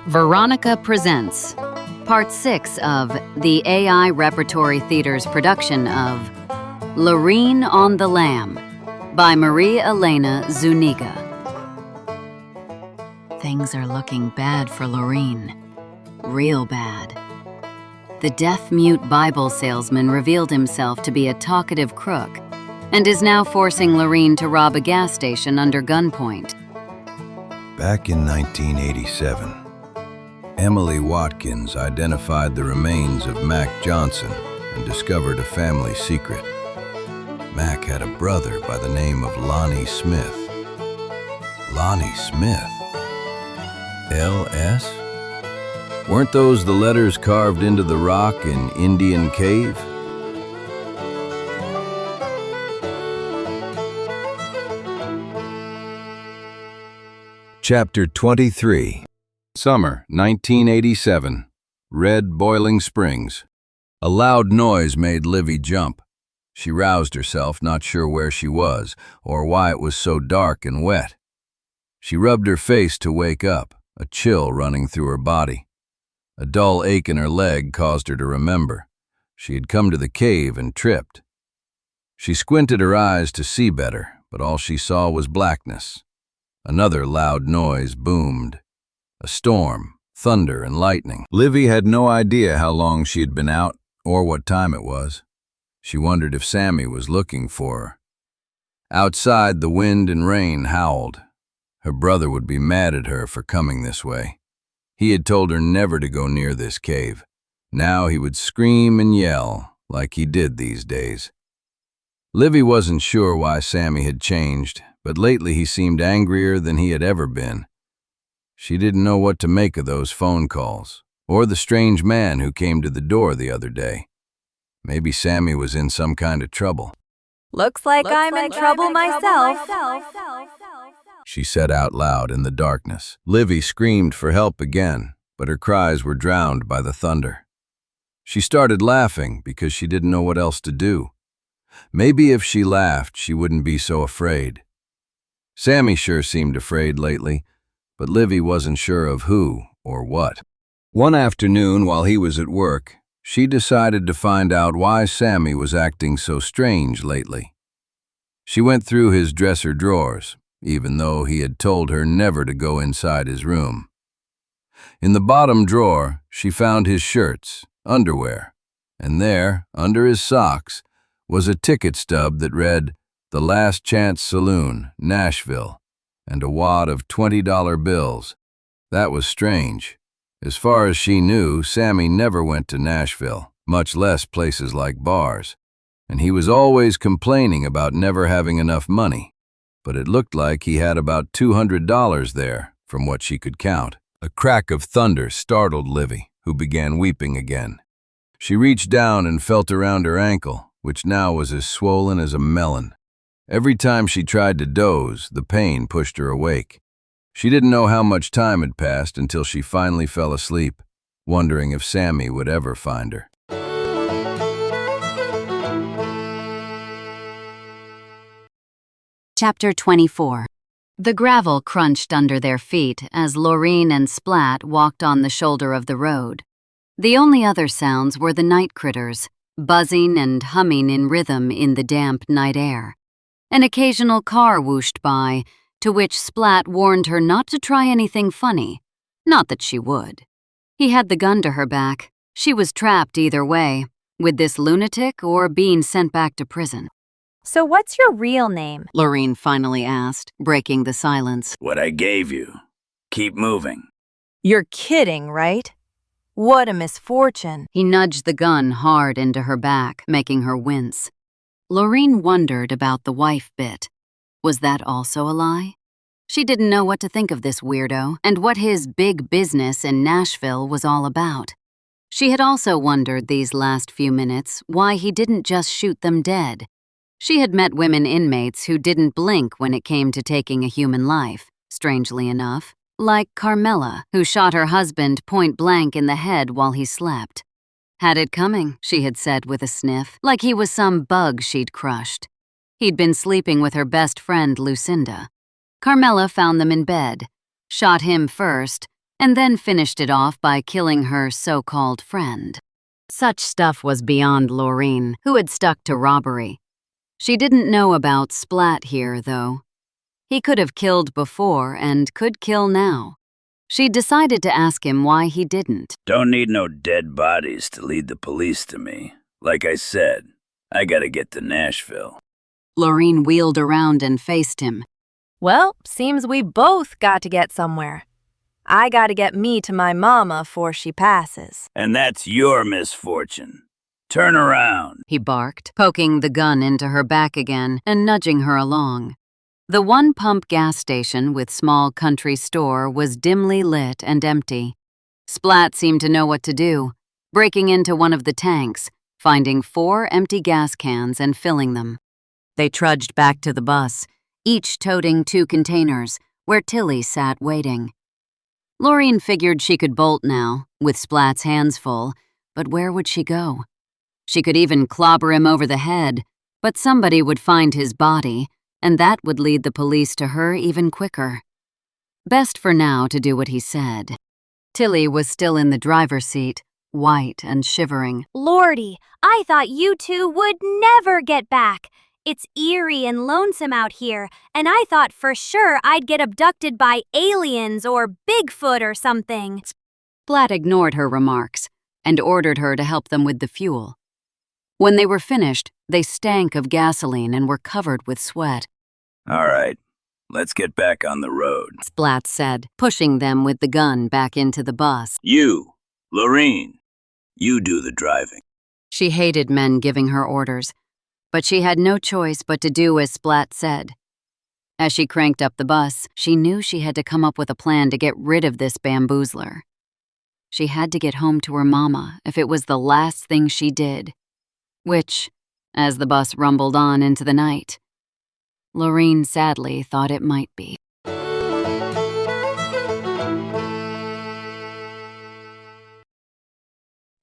Veronica Presents Part 6 of the AI Repertory Theater's production of Loreen on the Lam by Marie Elena Zuniga. Things are looking bad for Loreen. Real bad. The deaf-mute Bible salesman revealed himself to be a talkative crook and is now forcing Loreen to rob a gas station under gunpoint. Back in 1987, Emily Watkins identified the remains of Mac Johnson and discovered a family secret. Mac had a brother by the name of Lonnie Smith. Lonnie Smith? L.S.? Weren't those the letters carved into the rock in Indian Cave? Chapter 23. Summer, 1987. Red Boiling Springs. A loud noise made Livy jump. She roused herself, not sure where she was or why it was so dark and wet. She rubbed her face to wake up, a chill running through her body. A dull ache in her leg caused her to remember. She had come to the cave and tripped. She squinted her eyes to see better, but all she saw was blackness. Another loud noise boomed. A storm, thunder, and lightning. Livy had no idea how long she had been out or what time it was. She wondered if Sammy was looking for her. Outside, the wind and rain howled. Her brother would be mad at her for coming this way. He had told her never to go near this cave. Now he would scream and yell like he did these days. Livy wasn't sure why Sammy had changed, but lately he seemed angrier than he had ever been. She didn't know what to make of those phone calls, or the strange man who came to the door the other day. Maybe Sammy was in some kind of trouble. Looks like I'm in trouble myself. She said out loud in the darkness. Livy screamed for help again, but her cries were drowned by the thunder. She started laughing because she didn't know what else to do. Maybe if she laughed, she wouldn't be so afraid. Sammy sure seemed afraid lately, but Livy wasn't sure of who or what. One afternoon while he was at work, she decided to find out why Sammy was acting so strange lately. She went through his dresser drawers, even though he had told her never to go inside his room. In the bottom drawer, she found his shirts, underwear, and there, under his socks, was a ticket stub that read, "The Last Chance Saloon, Nashville," and a wad of $20 bills. That was strange. As far as she knew, Sammy never went to Nashville, much less places like bars, and he was always complaining about never having enough money. But it looked like he had about $200 there, from what she could count. A crack of thunder startled Livy, who began weeping again. She reached down and felt around her ankle, which now was as swollen as a melon. Every time she tried to doze, the pain pushed her awake. She didn't know how much time had passed until she finally fell asleep, wondering if Sammy would ever find her. Chapter 24. The gravel crunched under their feet as Loreen and Splat walked on the shoulder of the road. The only other sounds were the night critters, buzzing and humming in rhythm in the damp night air. An occasional car whooshed by, to which Splat warned her not to try anything funny. Not that she would. He had the gun to her back. She was trapped either way, with this lunatic or being sent back to prison. So what's your real name? Loreen finally asked, breaking the silence. What I gave you. Keep moving. You're kidding, right? What a misfortune. He nudged the gun hard into her back, making her wince. Loreen wondered about the wife bit. Was that also a lie? She didn't know what to think of this weirdo and what his big business in Nashville was all about. She had also wondered these last few minutes why he didn't just shoot them dead. She had met women inmates who didn't blink when it came to taking a human life, strangely enough, like Carmela, who shot her husband point blank in the head while he slept. Had it coming, she had said with a sniff, like he was some bug she'd crushed. He'd been sleeping with her best friend, Lucinda. Carmela found them in bed, shot him first, and then finished it off by killing her so-called friend. Such stuff was beyond Loreen, who had stuck to robbery. She didn't know about Splat here, though. He could have killed before and could kill now. She decided to ask him why he didn't. Don't need no dead bodies to lead the police to me. Like I said, I gotta get to Nashville. Loreen wheeled around and faced him. Well, seems we both got to get somewhere. I gotta get me to my mama 'fore she passes. And that's your misfortune. Turn around. He barked, poking the gun into her back again and nudging her along. The one-pump gas station with small country store was dimly lit and empty. Splat seemed to know what to do, breaking into one of the tanks, finding 4 empty gas cans and filling them. They trudged back to the bus, each toting 2 containers, where Tilly sat waiting. Loreen figured she could bolt now, with Splat's hands full, but where would she go? She could even clobber him over the head, but somebody would find his body, and that would lead the police to her even quicker. Best for now to do what he said. Tilly was still in the driver's seat, white and shivering. Lordy, I thought you two would never get back. It's eerie and lonesome out here, and I thought for sure I'd get abducted by aliens or Bigfoot or something. Splat ignored her remarks and ordered her to help them with the fuel. When they were finished, they stank of gasoline and were covered with sweat. All right, let's get back on the road. Splat said, pushing them with the gun back into the bus. You, Loreen, you do the driving. She hated men giving her orders, but she had no choice but to do as Splat said. As she cranked up the bus, she knew she had to come up with a plan to get rid of this bamboozler. She had to get home to her mama if it was the last thing she did. Which, as the bus rumbled on into the night, Loreen sadly thought it might be.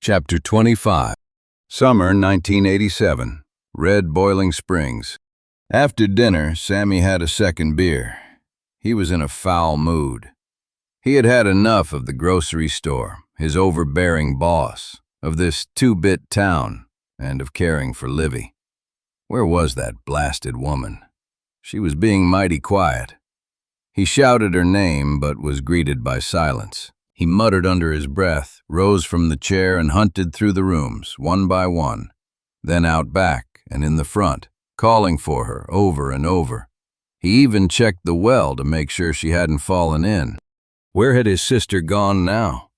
Chapter 25. Summer 1987. Red Boiling Springs. After dinner, Sammy had a second beer. He was in a foul mood. He had had enough of the grocery store, his overbearing boss, of this two-bit town, and of caring for Livy. Where was that blasted woman? She was being mighty quiet. He shouted her name, but was greeted by silence. He muttered under his breath, rose from the chair and hunted through the rooms, one by one, then out back and in the front, calling for her over and over. He even checked the well to make sure she hadn't fallen in. Where had his sister gone now?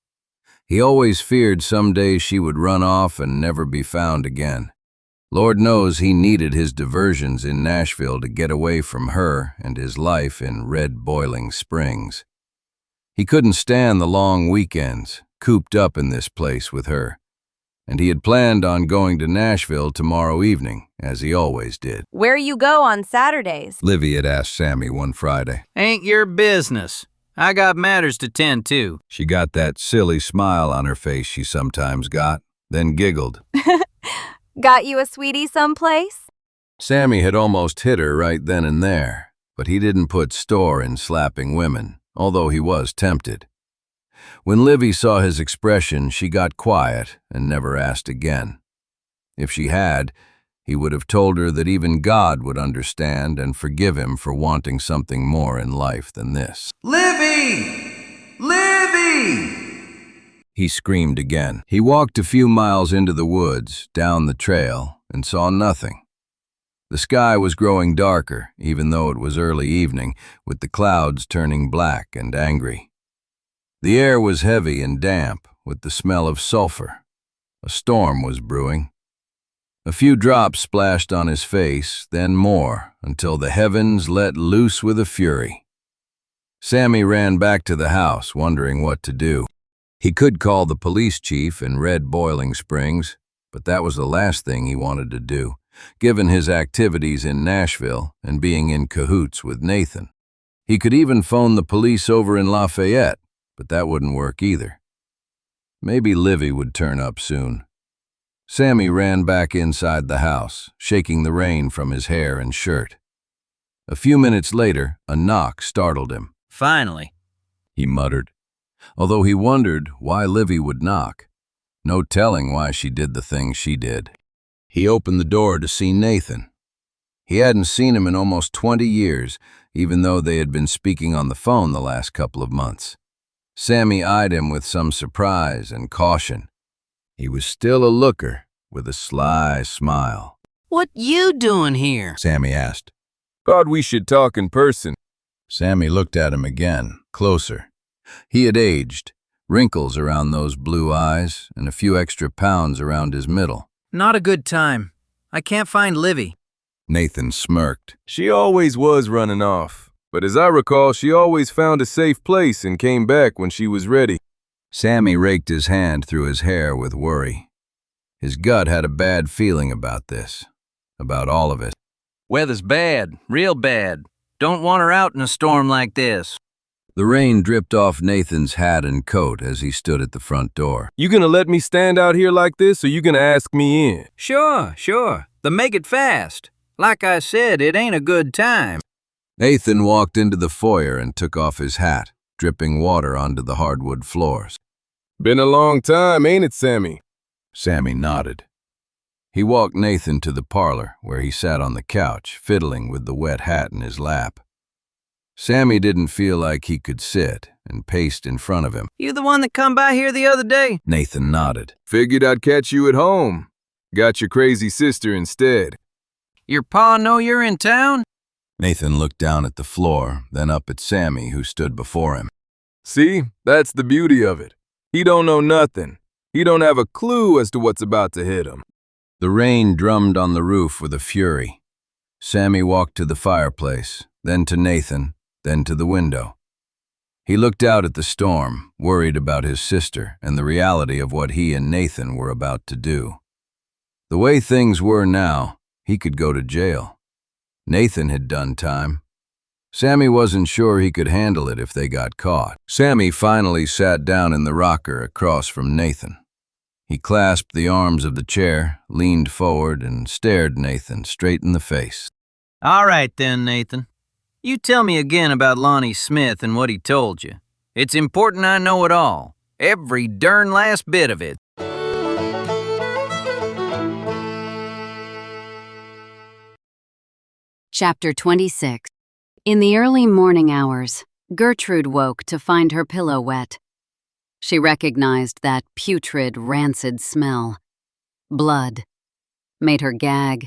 He always feared someday she would run off and never be found again. Lord knows he needed his diversions in Nashville to get away from her and his life in Red Boiling Springs. He couldn't stand the long weekends, cooped up in this place with her, and he had planned on going to Nashville tomorrow evening, as he always did. Where you go on Saturdays? Livy had asked Sammy one Friday. Ain't your business. I got matters to tend to. She got that silly smile on her face she sometimes got, then giggled. Got you a sweetie someplace? Sammy had almost hit her right then and there, but he didn't put store in slapping women, although he was tempted. When Livy saw his expression, she got quiet and never asked again. If she had, he would have told her that even God would understand and forgive him for wanting something more in life than this. Livy! Livy! He screamed again. He walked a few miles into the woods, down the trail, and saw nothing. The sky was growing darker, even though it was early evening, with the clouds turning black and angry. The air was heavy and damp, with the smell of sulfur. A storm was brewing. A few drops splashed on his face, then more, until the heavens let loose with a fury. Sammy ran back to the house, wondering what to do. He could call the police chief in Red Boiling Springs, but that was the last thing he wanted to do, given his activities in Nashville and being in cahoots with Nathan. He could even phone the police over in Lafayette, but that wouldn't work either. Maybe Livy would turn up soon. Sammy ran back inside the house, shaking the rain from his hair and shirt. A few minutes later, a knock startled him. Finally. He muttered, although he wondered why Livy would knock. No telling why she did the things she did. He opened the door to see Nathan. He hadn't seen him in almost 20 years, even though they had been speaking on the phone the last couple of months. Sammy eyed him with some surprise and caution. He was still a looker, with a sly smile. What you doing here? Sammy asked. Thought we should talk in person. Sammy looked at him again, closer. He had aged, wrinkles around those blue eyes, and a few extra pounds around his middle. Not a good time. I can't find Livy. Nathan smirked. She always was running off, but as I recall, she always found a safe place and came back when she was ready. Sammy raked his hand through his hair with worry. His gut had a bad feeling about this, about all of it. Weather's bad, real bad. Don't want her out in a storm like this. The rain dripped off Nathan's hat and coat as he stood at the front door. You gonna let me stand out here like this, or you gonna ask me in? Sure. Then make it fast. Like I said, it ain't a good time. Nathan walked into the foyer and took off his hat, dripping water onto the hardwood floors. Been a long time, ain't it, Sammy? Sammy nodded. He walked Nathan to the parlor, where he sat on the couch, fiddling with the wet hat in his lap. Sammy didn't feel like he could sit, and paced in front of him. You the one that come by here the other day? Nathan nodded. Figured I'd catch you at home. Got your crazy sister instead. Your pa know you're in town? Nathan looked down at the floor, then up at Sammy, who stood before him. See, that's the beauty of it. He don't know nothing. He don't have a clue as to what's about to hit him. The rain drummed on the roof with a fury. Sammy walked to the fireplace, then to Nathan, then to the window. He looked out at the storm, worried about his sister and the reality of what he and Nathan were about to do. The way things were now, he could go to jail. Nathan had done time. Sammy wasn't sure he could handle it if they got caught. Sammy finally sat down in the rocker across from Nathan. He clasped the arms of the chair, leaned forward, and stared Nathan straight in the face. All right then, Nathan. You tell me again about Lonnie Smith and what he told you. It's important I know it all. Every darn last bit of it. Chapter 26. In the early morning hours, Gertrude woke to find her pillow wet. She recognized that putrid, rancid smell. Blood. Made her gag.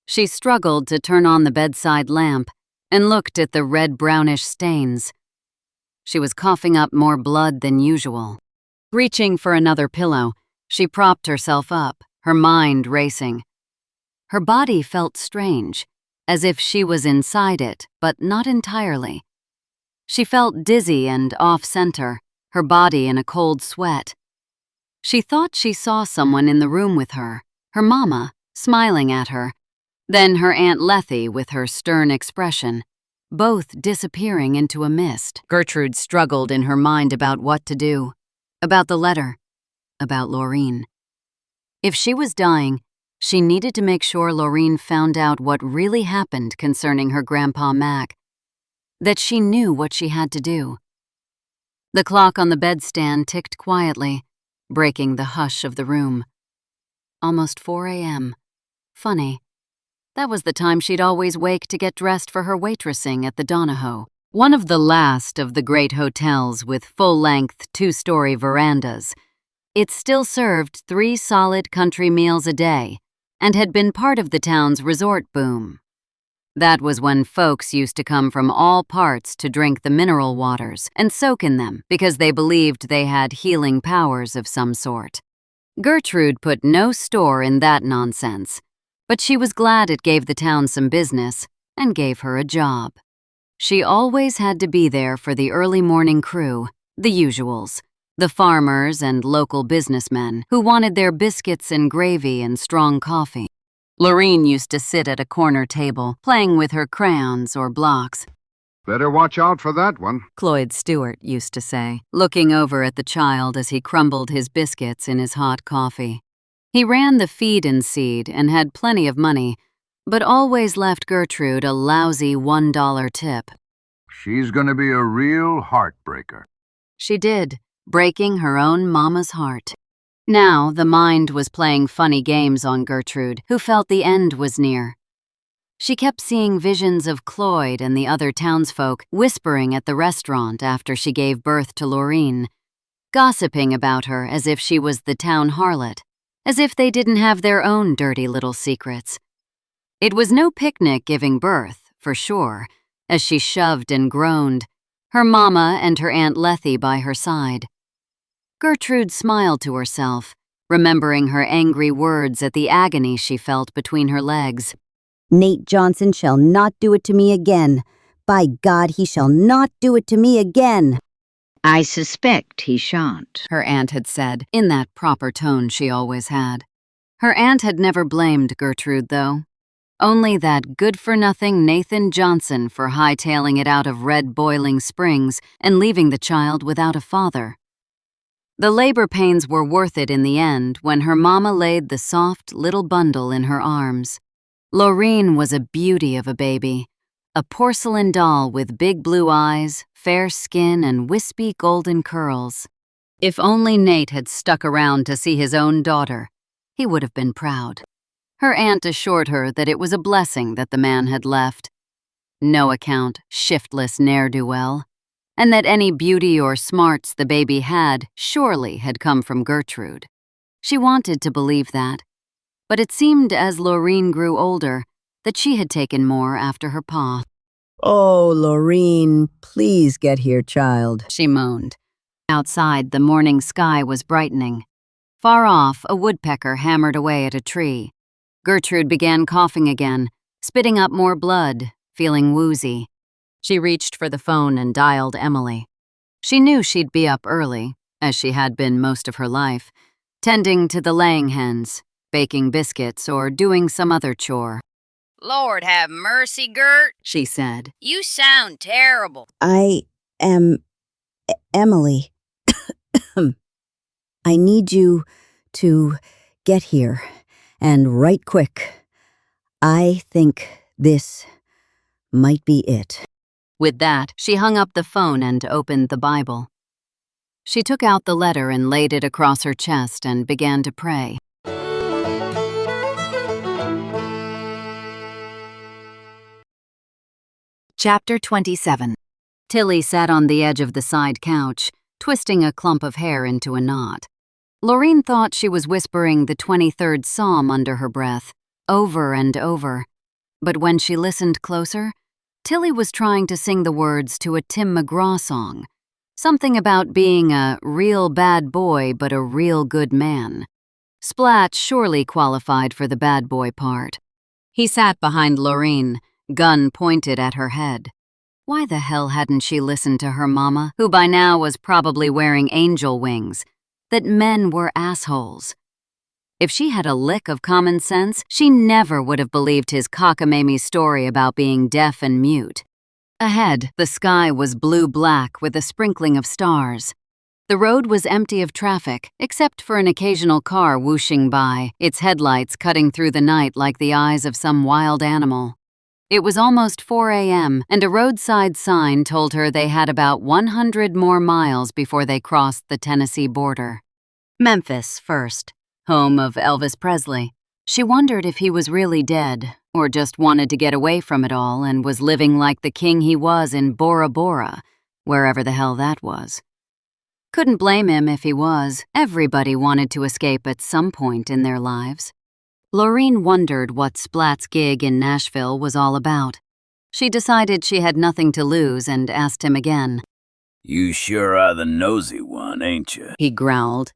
She struggled to turn on the bedside lamp and looked at the red-brownish stains. She was coughing up more blood than usual. Reaching for another pillow, she propped herself up, her mind racing. Her body felt strange, as if she was inside it, but not entirely. She felt dizzy and off-center, her body in a cold sweat. She thought she saw someone in the room with her mama, smiling at her, then her Aunt Lethe with her stern expression, both disappearing into a mist. Gertrude struggled in her mind about what to do, about the letter, about Loreen. If she was dying, she needed to make sure Loreen found out what really happened concerning her Grandpa Mac, that she knew what she had to do. The clock on the bedstand ticked quietly, breaking the hush of the room. Almost 4 a.m. Funny. That was the time she'd always wake to get dressed for her waitressing at the Donahoe, one of the last of the great hotels with full-length, two-story verandas. It still served 3 solid country meals a day and had been part of the town's resort boom. That was when folks used to come from all parts to drink the mineral waters and soak in them because they believed they had healing powers of some sort. Gertrude put no store in that nonsense, but she was glad it gave the town some business and gave her a job. She always had to be there for the early morning crew, the usuals, the farmers and local businessmen who wanted their biscuits and gravy and strong coffee. Loreen used to sit at a corner table, playing with her crayons or blocks. Better watch out for that one, Cloyd Stewart used to say, looking over at the child as he crumbled his biscuits in his hot coffee. He ran the feed and seed and had plenty of money, but always left Gertrude a lousy $1 tip. She's gonna be a real heartbreaker. She did, breaking her own mama's heart. Now the mind was playing funny games on Gertrude, who felt the end was near. She kept seeing visions of Cloyd and the other townsfolk whispering at the restaurant after she gave birth to Loreen, gossiping about her as if she was the town harlot, as if they didn't have their own dirty little secrets. It was no picnic giving birth, for sure, as she shoved and groaned, her mama and her Aunt Lethe by her side. Gertrude smiled to herself, remembering her angry words at the agony she felt between her legs. Nate Johnson shall not do it to me again. By God, he shall not do it to me again. I suspect he shan't, her aunt had said, in that proper tone she always had. Her aunt had never blamed Gertrude, though. Only that good-for-nothing Nathan Johnson for hightailing it out of Red Boiling Springs and leaving the child without a father. The labor pains were worth it in the end when her mama laid the soft little bundle in her arms. Loreen was a beauty of a baby, a porcelain doll with big blue eyes, fair skin, and wispy golden curls. If only Nate had stuck around to see his own daughter, he would have been proud. Her aunt assured her that it was a blessing that the man had left. No account, shiftless ne'er-do-well, and that any beauty or smarts the baby had surely had come from Gertrude. She wanted to believe that, but it seemed as Loreen grew older that she had taken more after her pa. Oh, Loreen, please get here, child, she moaned. Outside, the morning sky was brightening. Far off, a woodpecker hammered away at a tree. Gertrude began coughing again, spitting up more blood, feeling woozy. She reached for the phone and dialed Emily. She knew she'd be up early, as she had been most of her life, tending to the laying hens, baking biscuits, or doing some other chore. Lord have mercy, Gert, she said. You sound terrible. I am Emily. I need you to get here, and right quick. I think this might be it. With that, she hung up the phone and opened the Bible. She took out the letter and laid it across her chest and began to pray. Chapter 27. Tilly sat on the edge of the side couch, twisting a clump of hair into a knot. Loreen thought she was whispering the 23rd Psalm under her breath, over and over. But when she listened closer, Tilly was trying to sing the words to a Tim McGraw song, something about being a real bad boy but a real good man. Splat surely qualified for the bad boy part. He sat behind Loreen, gun pointed at her head. Why the hell hadn't she listened to her mama, who by now was probably wearing angel wings, that men were assholes? If she had a lick of common sense, she never would have believed his cockamamie story about being deaf and mute. Ahead, the sky was blue-black with a sprinkling of stars. The road was empty of traffic, except for an occasional car whooshing by, its headlights cutting through the night like the eyes of some wild animal. It was almost 4 a.m., and a roadside sign told her they had about 100 more miles before they crossed the Tennessee border. Memphis first, home of Elvis Presley. She wondered if he was really dead, or just wanted to get away from it all and was living like the king he was in Bora Bora, wherever the hell that was. Couldn't blame him if he was. Everybody wanted to escape at some point in their lives. Loreen wondered what Splat's gig in Nashville was all about. She decided she had nothing to lose and asked him again. You sure are the nosy one, ain't you? He growled.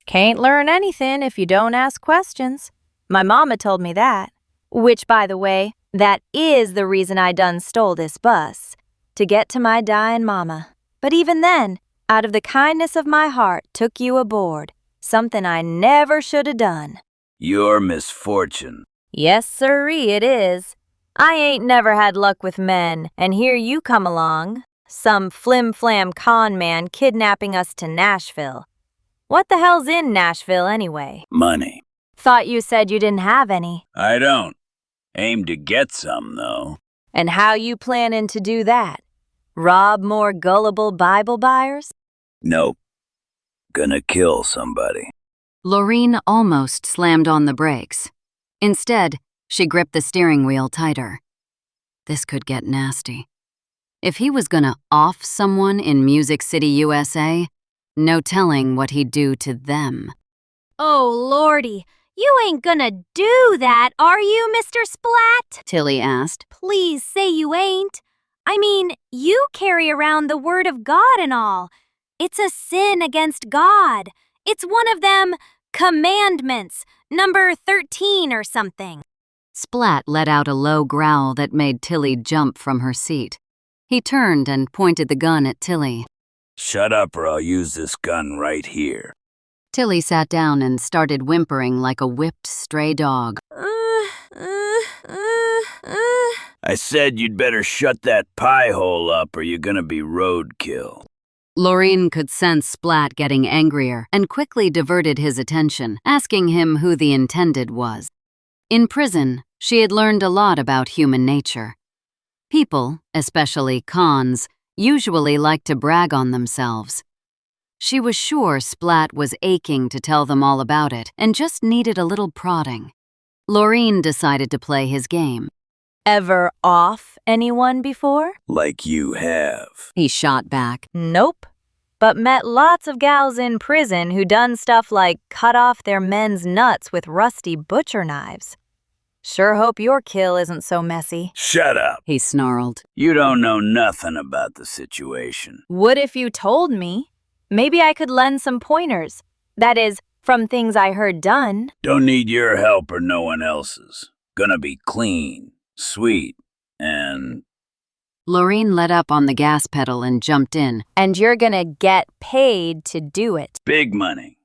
Can't learn anything if you don't ask questions. My mama told me that. Which, by the way, that is the reason I done stole this bus, to get to my dying mama. But even then, out of the kindness of my heart, took you aboard, something I never should have done. Your misfortune. Yes, sirree, it is. I ain't never had luck with men, and here you come along. Some flim-flam con man kidnapping us to Nashville. What the hell's in Nashville, anyway? Money. Thought you said you didn't have any. I don't. Aim to get some, though. And how you planning to do that? Rob more gullible Bible buyers? Nope. Gonna kill somebody. Loreen almost slammed on the brakes. Instead, she gripped the steering wheel tighter. This could get nasty. If he was gonna off someone in Music City, USA, no telling what he'd do to them. Oh, Lordy, you ain't gonna do that, are you, Mr. Splat? Tilly asked. Please say you ain't. I mean, you carry around the Word of God and all. It's a sin against God. It's one of them commandments, number 13 or something. Splat let out a low growl that made Tilly jump from her seat. He turned and pointed the gun at Tilly. Shut up or I'll use this gun right here. Tilly sat down and started whimpering like a whipped stray dog. I said you'd better shut that pie hole up or you're gonna be roadkill. Loreen could sense Splat getting angrier and quickly diverted his attention, asking him who the intended was. In prison, she had learned a lot about human nature. People, especially cons, usually like to brag on themselves. She was sure Splat was aching to tell them all about it and just needed a little prodding. Loreen decided to play his game. Ever off anyone before? Like you have. He shot back. Nope. But met lots of gals in prison who done stuff like cut off their men's nuts with rusty butcher knives. Sure hope your kill isn't so messy. Shut up. He snarled. You don't know nothing about the situation. Would if you told me. Maybe I could lend some pointers. That is, from things I heard done. Don't need your help or no one else's. Gonna be clean, sweet, and... Loreen let up on the gas pedal and jumped in. And you're gonna get paid to do it. Big money.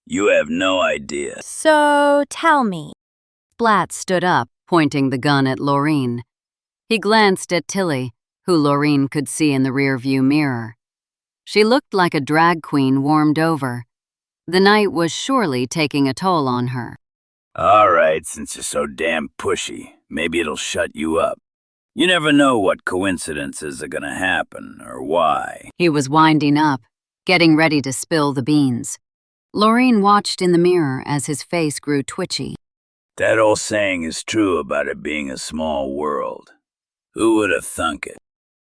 You have no idea. So tell me. Splat stood up, pointing the gun at Loreen. He glanced at Tilly, who Loreen could see in the rearview mirror. She looked like a drag queen warmed over. The night was surely taking a toll on her. All right, since you're so damn pushy, maybe it'll shut you up. You never know what coincidences are gonna happen or why. He was winding up, getting ready to spill the beans. Loreen watched in the mirror as his face grew twitchy. That old saying is true about it being a small world. Who would have thunk it?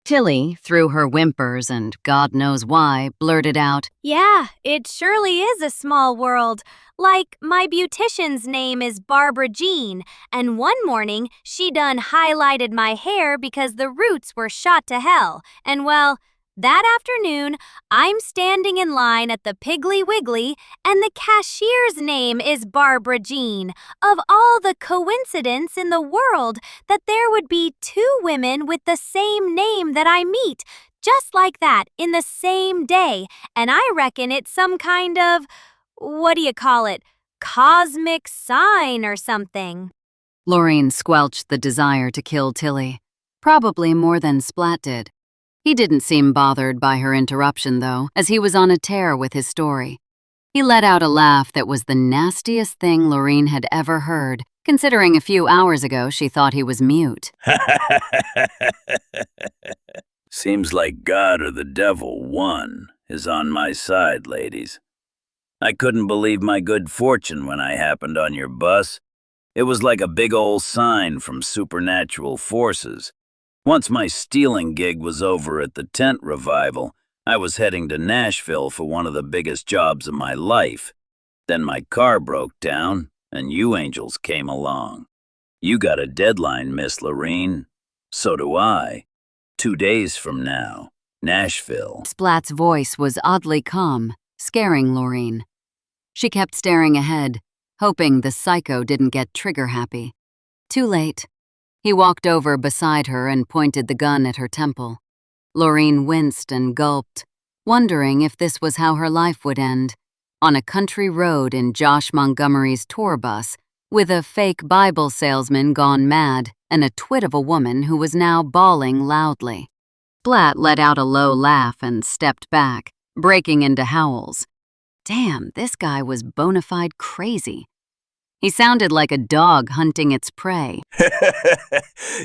Tilly, through her whimpers and God knows why, blurted out, Yeah, it surely is a small world. Like, my beautician's name is Barbara Jean, and one morning she done highlighted my hair because the roots were shot to hell. And well, that afternoon, I'm standing in line at the Piggly Wiggly, and the cashier's name is Barbara Jean. Of all the coincidence in the world that there would be two women with the same name that I meet, just like that, in the same day. And I reckon it's some kind of, what do you call it, cosmic sign or something. Loreen squelched the desire to kill Tilly, probably more than Splat did. He didn't seem bothered by her interruption, though, as he was on a tear with his story. He let out a laugh that was the nastiest thing Loreen had ever heard, considering a few hours ago she thought he was mute. Seems like God or the devil, one, is on my side, ladies. I couldn't believe my good fortune when I happened on your bus. It was like a big old sign from supernatural forces. Once my stealing gig was over at the tent revival, I was heading to Nashville for one of the biggest jobs of my life. Then my car broke down, and you angels came along. You got a deadline, Miss Loreen. So do I. 2 days from now, Nashville. Splat's voice was oddly calm, scaring Loreen. She kept staring ahead, hoping the psycho didn't get trigger-happy. Too late. He walked over beside her and pointed the gun at her temple. Loreen winced and gulped, wondering if this was how her life would end, on a country road in Josh Montgomery's tour bus, with a fake Bible salesman gone mad and a twit of a woman who was now bawling loudly. Splat let out a low laugh and stepped back, breaking into howls. Damn, this guy was bona fide crazy. He sounded like a dog hunting its prey.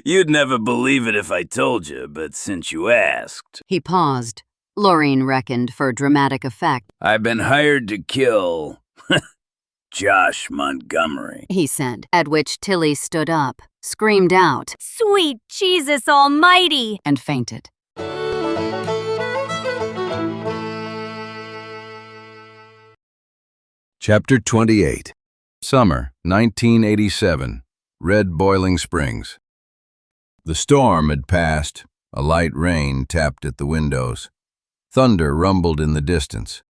You'd never believe it if I told you, but since you asked. He paused. Loreen reckoned for dramatic effect. I've been hired to kill Josh Montgomery, He said, at which Tilly stood up, screamed out, Sweet Jesus Almighty! and fainted. Chapter 28. Summer, 1987. Red Boiling Springs. The storm had passed. A light rain tapped at the windows. Thunder rumbled in the distance.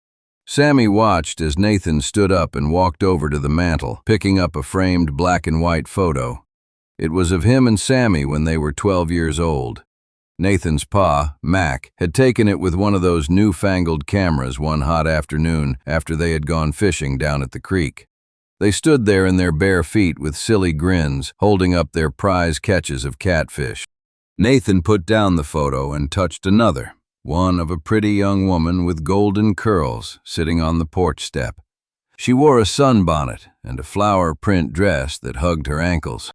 Sammy watched as Nathan stood up and walked over to the mantel, picking up a framed black and white photo. It was of him and Sammy when they were 12 years old. Nathan's pa, Mac, had taken it with one of those newfangled cameras one hot afternoon after they had gone fishing down at the creek. They stood there in their bare feet with silly grins, holding up their prize catches of catfish. Nathan put down the photo and touched another, one of a pretty young woman with golden curls sitting on the porch step. She wore a sunbonnet and a flower print dress that hugged her ankles.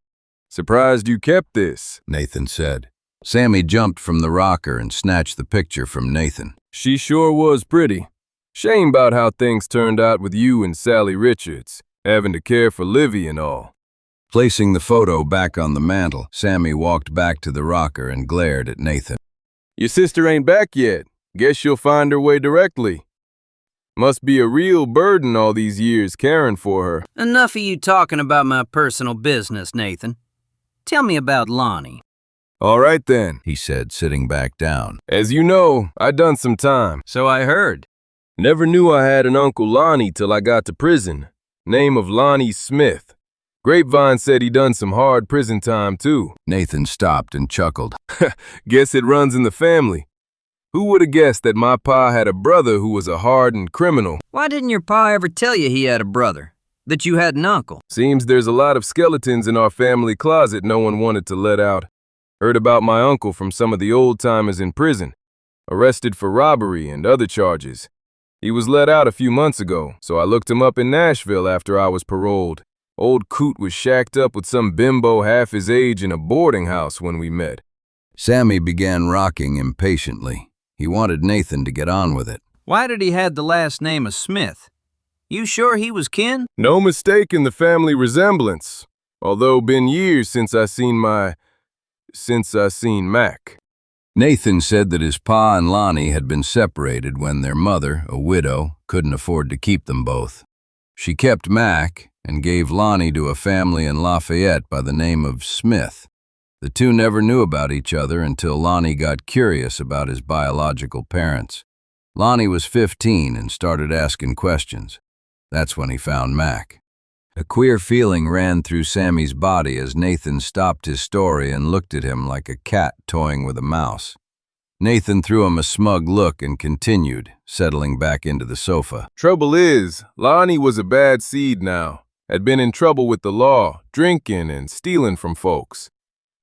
Surprised you kept this, Nathan said. Sammy jumped from the rocker and snatched the picture from Nathan. She sure was pretty. Shame about how things turned out with you and Sally Richards, having to care for Livy and all. Placing the photo back on the mantel, Sammy walked back to the rocker and glared at Nathan. Your sister ain't back yet. Guess you'll find her way directly. Must be a real burden all these years caring for her. Enough of you talking about my personal business, Nathan. Tell me about Lonnie. All right then, he said, sitting back down. As you know, I done some time. So I heard. Never knew I had an Uncle Lonnie till I got to prison. Name of Lonnie Smith. Grapevine said he done some hard prison time too. Nathan stopped and chuckled. Guess it runs in the family. Who would have guessed that my pa had a brother who was a hardened criminal? Why didn't your pa ever tell you he had a brother? That you had an uncle? Seems there's a lot of skeletons in our family closet no one wanted to let out. Heard about my uncle from some of the old-timers in prison. Arrested for robbery and other charges. He was let out a few months ago, so I looked him up in Nashville after I was paroled. Old Coot was shacked up with some bimbo half his age in a boarding house when we met. Sammy began rocking impatiently. He wanted Nathan to get on with it. Why did he have the last name of Smith? You sure he was kin? No mistake in the family resemblance. Although been years since I seen Mac. Nathan said that his pa and Lonnie had been separated when their mother, a widow, couldn't afford to keep them both. She kept Mac and gave Lonnie to a family in Lafayette by the name of Smith. The two never knew about each other until Lonnie got curious about his biological parents. Lonnie was 15 and started asking questions. That's when he found Mac. A queer feeling ran through Sammy's body as Nathan stopped his story and looked at him like a cat toying with a mouse. Nathan threw him a smug look and continued, settling back into the sofa. Trouble is, Lonnie was a bad seed now. Had been in trouble with the law, drinking and stealing from folks.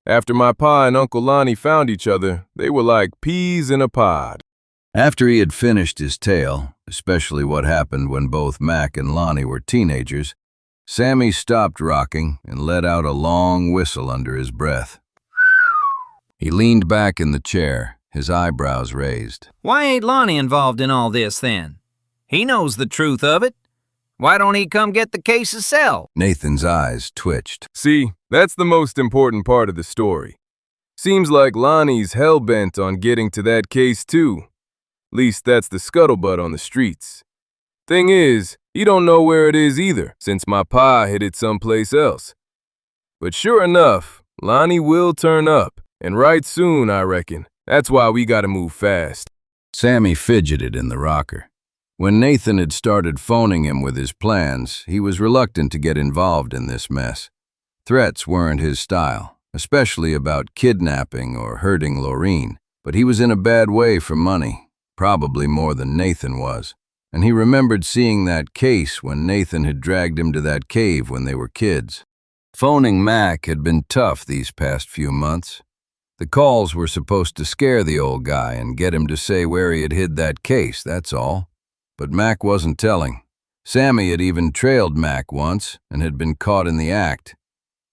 After my pa and Uncle Lonnie found each other, they were like peas in a pod. After he had finished his tale, especially what happened when both Mac and Lonnie were teenagers, Sammy stopped rocking and let out a long whistle under his breath. He leaned back in the chair, his eyebrows raised. Why ain't Lonnie involved in all this then? He knows the truth of it. Why don't he come get the case to sell? Nathan's eyes twitched. See, that's the most important part of the story. Seems like Lonnie's hell-bent on getting to that case too. Least that's the scuttlebutt on the streets. Thing is, he don't know where it is either, since my pa hid it someplace else. But sure enough, Lonnie will turn up, and right soon, I reckon. That's why we gotta move fast. Sammy fidgeted in the rocker. When Nathan had started phoning him with his plans, he was reluctant to get involved in this mess. Threats weren't his style, especially about kidnapping or hurting Loreen, but he was in a bad way for money, probably more than Nathan was. And he remembered seeing that case when Nathan had dragged him to that cave when they were kids. Phoning Mac had been tough these past few months. The calls were supposed to scare the old guy and get him to say where he had hid that case, that's all. But Mac wasn't telling. Sammy had even trailed Mac once and had been caught in the act.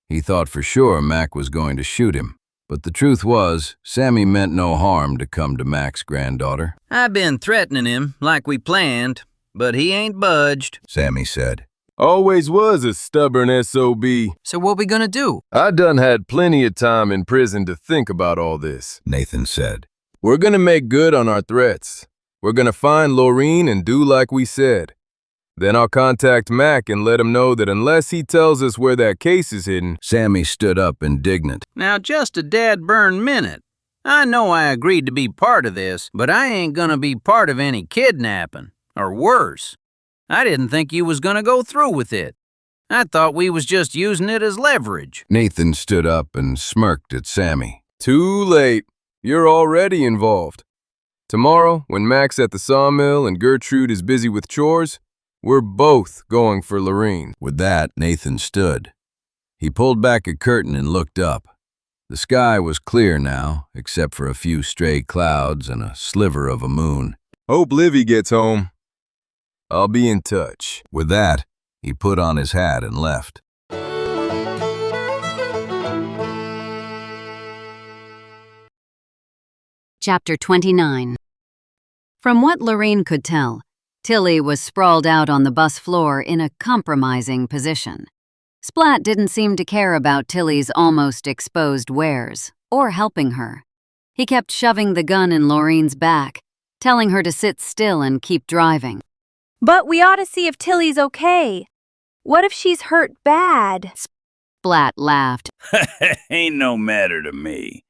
He thought for sure Mac was going to shoot him. But the truth was, Sammy meant no harm to come to Mac's granddaughter. "I've been threatening him like we planned, but he ain't budged," Sammy said. Always was a stubborn SOB. "So what we gonna do?" I done had plenty of time in prison to think about all this. Nathan said. We're gonna make good on our threats. We're gonna find Loreen and do like we said. Then I'll contact Mac and let him know that unless he tells us where that case is hidden... Sammy stood up indignant. "Now just a dad-burn minute. I know I agreed to be part of this, but I ain't gonna be part of any kidnapping, or worse. I didn't think you was gonna go through with it. I thought we was just using it as leverage." Nathan stood up and smirked at Sammy. Too late. You're already involved. Tomorrow, when Mac's at the sawmill and Gertrude is busy with chores, we're both going for Loreen. With that, Nathan stood. He pulled back a curtain and looked up. The sky was clear now, except for a few stray clouds and a sliver of a moon. Hope Livy gets home. I'll be in touch. With that, he put on his hat and left. Chapter 29. From what Loreen could tell, Tilly was sprawled out on the bus floor in a compromising position. Splat didn't seem to care about Tilly's almost exposed wares, or helping her. He kept shoving the gun in Loreen's back, telling her to sit still and keep driving. But we ought to see if Tilly's okay. What if she's hurt bad? Splat laughed. Ain't no matter to me.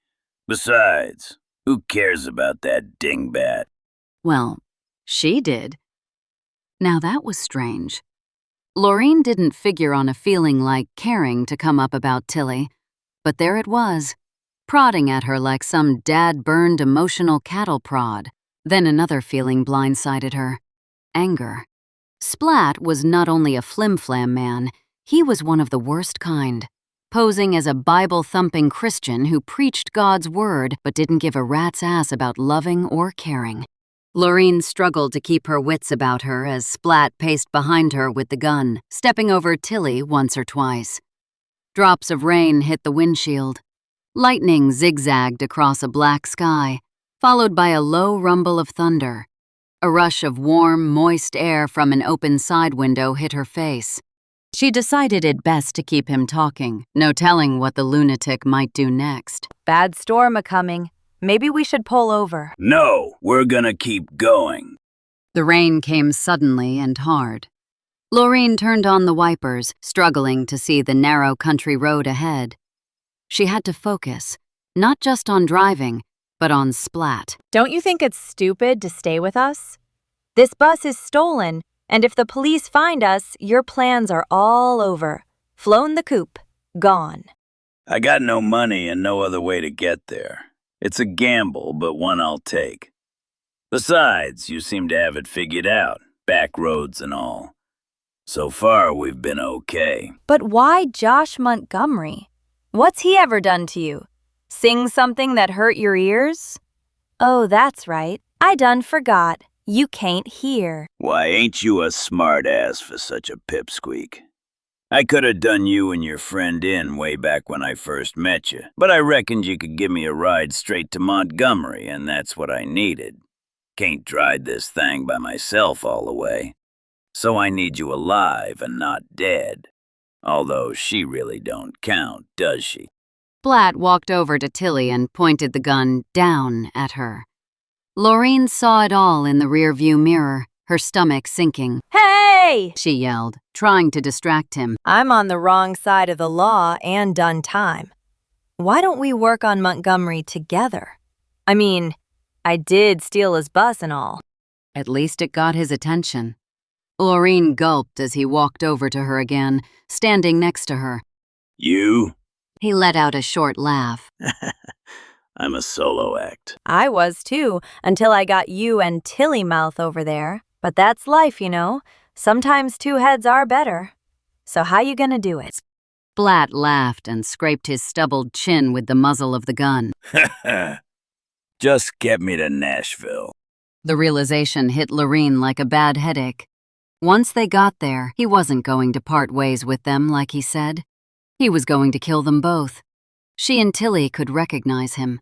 Besides, who cares about that dingbat? Well, she did. Now that was strange. Loreen didn't figure on a feeling like caring to come up about Tilly, but there it was, prodding at her like some dad-burned emotional cattle prod. Then another feeling blindsided her. Anger. Splat was not only a flim-flam man, he was one of the worst kind, posing as a Bible-thumping Christian who preached God's word but didn't give a rat's ass about loving or caring. Loreen struggled to keep her wits about her as Splat paced behind her with the gun, stepping over Tilly once or twice. Drops of rain hit the windshield. Lightning zigzagged across a black sky, followed by a low rumble of thunder. A rush of warm, moist air from an open side window hit her face. She decided it best to keep him talking, no telling what the lunatic might do next. Bad storm a-coming. Maybe we should pull over. No, we're gonna keep going. The rain came suddenly and hard. Loreen turned on the wipers, struggling to see the narrow country road ahead. She had to focus, not just on driving, but on Splat. Don't you think it's stupid to stay with us? This bus is stolen, and if the police find us, your plans are all over. Flown the coop. Gone. I got no money and no other way to get there. It's a gamble, but one I'll take. Besides, you seem to have it figured out, back roads and all. So far, we've been okay. But why Josh Montgomery? What's he ever done to you? Sing something that hurt your ears? Oh, that's right. I done forgot. You can't hear. Why, ain't you a smart ass for such a pipsqueak? I could have done you and your friend in way back when I first met you, but I reckoned you could give me a ride straight to Montgomery, and that's what I needed. Can't drive this thing by myself all the way. So I need you alive and not dead. Although she really don't count, does she? Splat walked over to Tilly and pointed the gun down at her. Loreen saw it all in the rearview mirror, her stomach sinking. Hey! She yelled, trying to distract him. I'm on the wrong side of the law and done time. Why don't we work on Montgomery together? I mean, I did steal his bus and all. At least it got his attention. Loreen gulped as he walked over to her again, standing next to her. You? He let out a short laugh. I'm a solo act. I was too, until I got you and Tilly Mouth over there. But that's life, you know. Sometimes two heads are better. So how you gonna do it? Splat laughed and scraped his stubbled chin with the muzzle of the gun. Just get me to Nashville. The realization hit Loreen like a bad headache. Once they got there, he wasn't going to part ways with them like he said. He was going to kill them both. She and Tilly could recognize him.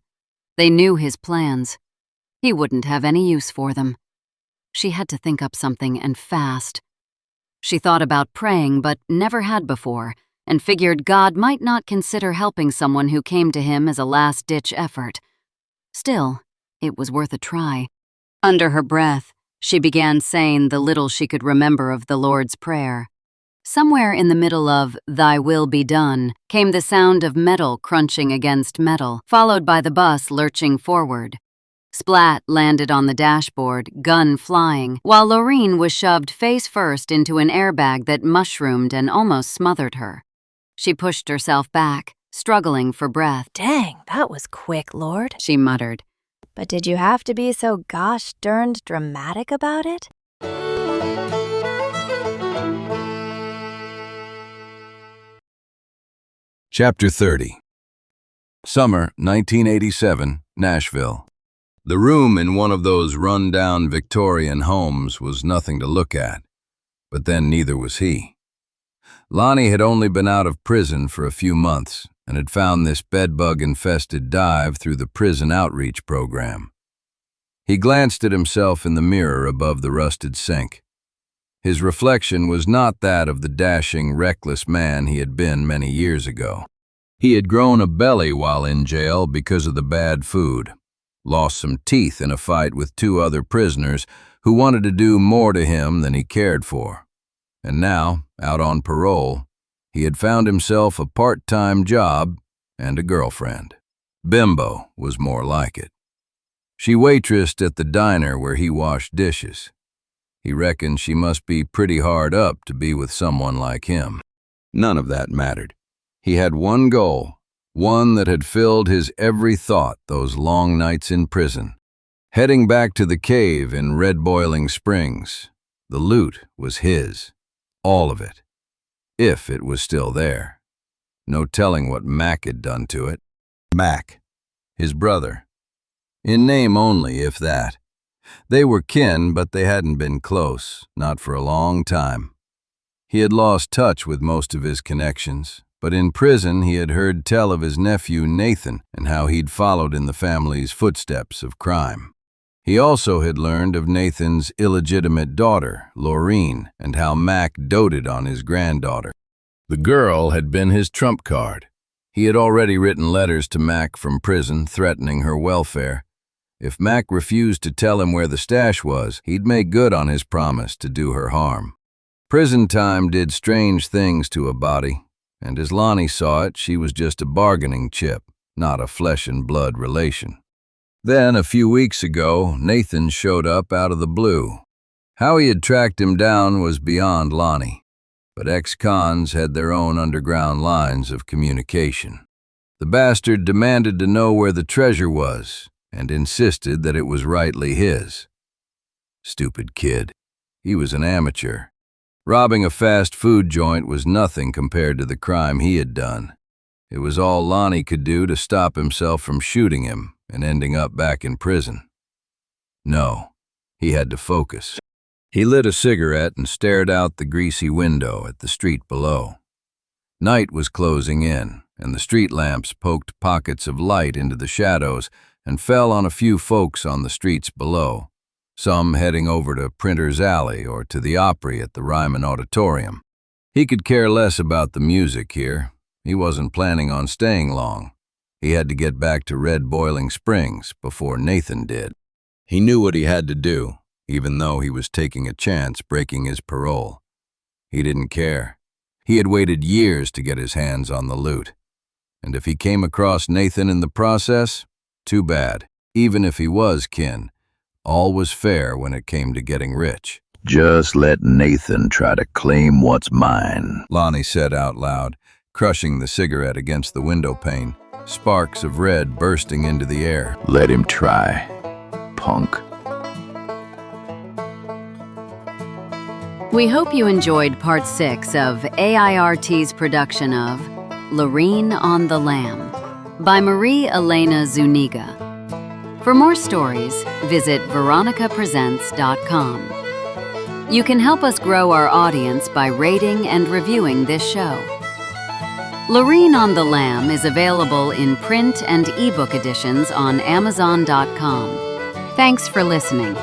They knew his plans. He wouldn't have any use for them. She had to think up something, and fast. She thought about praying, but never had before, and figured God might not consider helping someone who came to him as a last-ditch effort. Still, it was worth a try. Under her breath, she began saying the little she could remember of the Lord's Prayer. Somewhere in the middle of "Thy will be done" came the sound of metal crunching against metal, followed by the bus lurching forward. Splat landed on the dashboard, gun flying, while Loreen was shoved face first into an airbag that mushroomed and almost smothered her. She pushed herself back, struggling for breath. Dang, that was quick, Lord, she muttered. But did you have to be so gosh darned dramatic about it? Chapter 30. Summer 1987, Nashville. The room in one of those run-down Victorian homes was nothing to look at, but then neither was he. Lonnie had only been out of prison for a few months and had found this bedbug-infested dive through the prison outreach program. He glanced at himself in the mirror above the rusted sink. His reflection was not that of the dashing, reckless man he had been many years ago. He had grown a belly while in jail because of the bad food, lost some teeth in a fight with 2 other prisoners who wanted to do more to him than he cared for. And now, out on parole, he had found himself a part-time job and a girlfriend. Bimbo was more like it. She waitressed at the diner where he washed dishes. He reckoned she must be pretty hard up to be with someone like him. None of that mattered. He had one goal, one that had filled his every thought those long nights in prison. Heading back to the cave in Red Boiling Springs, the loot was his, all of it, if it was still there. No telling what Mac had done to it. Mac, his brother. In name only, if that. They were kin, but they hadn't been close, not for a long time. He had lost touch with most of his connections, but in prison he had heard tell of his nephew Nathan and how he'd followed in the family's footsteps of crime. He also had learned of Nathan's illegitimate daughter, Loreen, and how Mac doted on his granddaughter. The girl had been his trump card. He had already written letters to Mac from prison threatening her welfare. If Mac refused to tell him where the stash was, he'd make good on his promise to do her harm. Prison time did strange things to a body, and as Lonnie saw it, she was just a bargaining chip, not a flesh-and-blood relation. Then, a few weeks ago, Nathan showed up out of the blue. How he had tracked him down was beyond Lonnie, but ex-cons had their own underground lines of communication. The bastard demanded to know where the treasure was, and insisted that it was rightly his. Stupid kid. He was an amateur. Robbing a fast food joint was nothing compared to the crime he had done. It was all Lonnie could do to stop himself from shooting him and ending up back in prison. No, he had to focus. He lit a cigarette and stared out the greasy window at the street below. Night was closing in, and the street lamps poked pockets of light into the shadows and fell on a few folks on the streets below, some heading over to Printer's Alley or to the Opry at the Ryman Auditorium. He could care less about the music here. He wasn't planning on staying long. He had to get back to Red Boiling Springs before Nathan did. He knew what he had to do, even though he was taking a chance breaking his parole. He didn't care. He had waited years to get his hands on the loot. And if he came across Nathan in the process, too bad. Even if he was kin, all was fair when it came to getting rich. Just let Nathan try to claim what's mine, Lonnie said out loud, crushing the cigarette against the window pane, sparks of red bursting into the air. Let him try, punk. We hope you enjoyed part 6 of AIRT's production of Loreen on the Lam by Marie Elena Zuniga. For more stories, visit veronicapresents.com. You can help us grow our audience by rating and reviewing this show. Loreen on the Lam is available in print and ebook editions on Amazon.com. Thanks for listening.